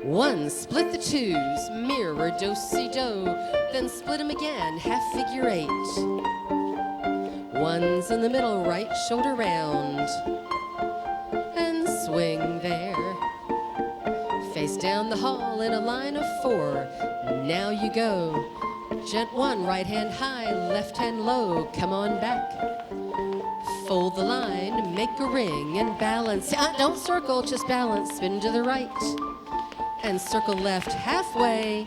One, split the twos, mirror, do-si-do, then split them again, half figure eight. One's in the middle, right shoulder round, and swing there. Face down the hall in a line of four, now you go. Gent one, right hand high, left hand low, come on back. Fold the line, make a ring, and balance. Don't circle, just balance, spin to the right. And circle left halfway,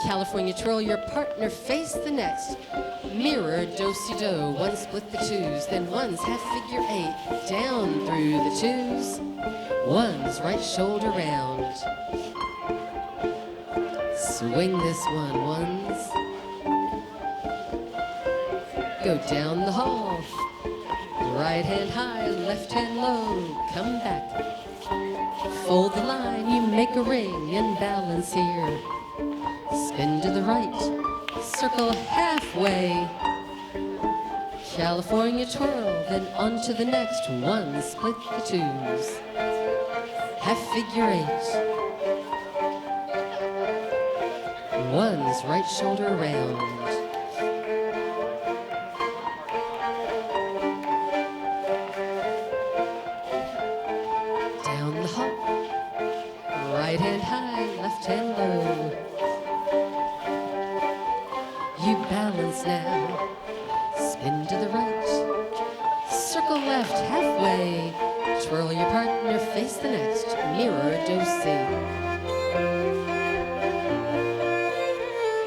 California twirl your partner, face the next. Mirror, do-si-do, one split the twos, then one's half figure eight, down through the twos. One's right shoulder round. Swing this one, ones. Go down the hall. Right hand high, left hand low, come back. Fold the line, you make a ring and balance here. Spin to the right, circle halfway. California twirl, then on to the next. One, split the twos. Half figure eight. One's right shoulder round. Right hand high, left hand low. You balance now, spin to the right. Circle left halfway, twirl your partner, face the next. Mirror, do-si.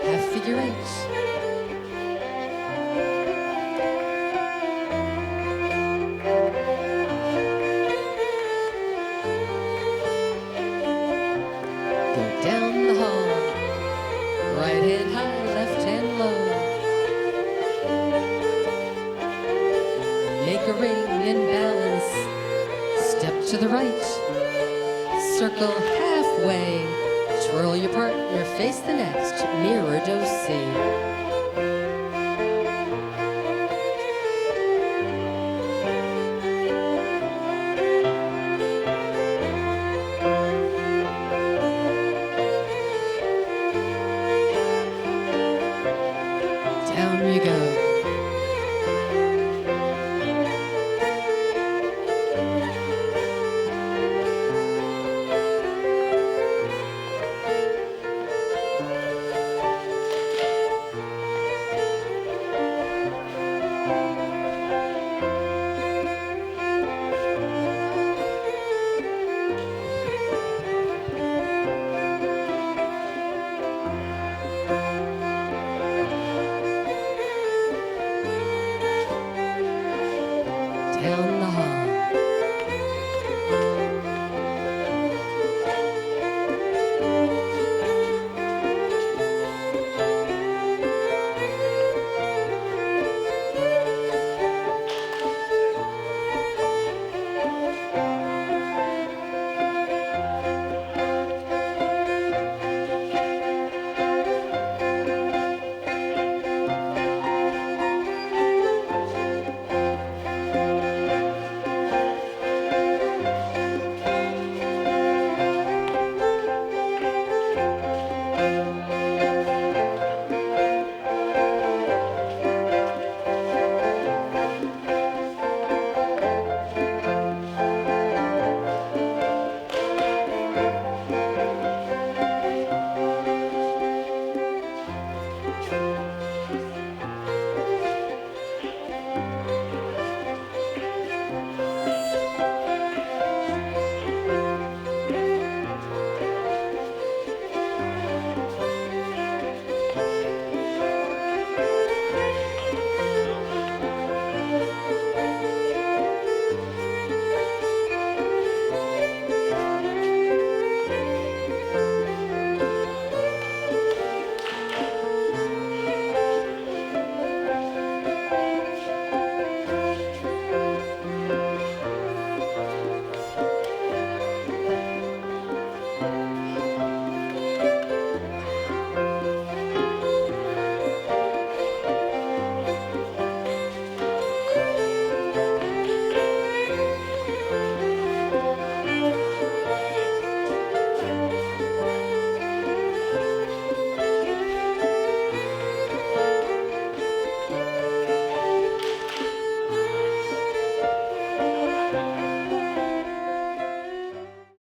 Half figure eight. Down the hall, right hand high, left hand low. Make a ring and balance, step to the right. Circle halfway, twirl your partner, face the next. Mirror, do-si.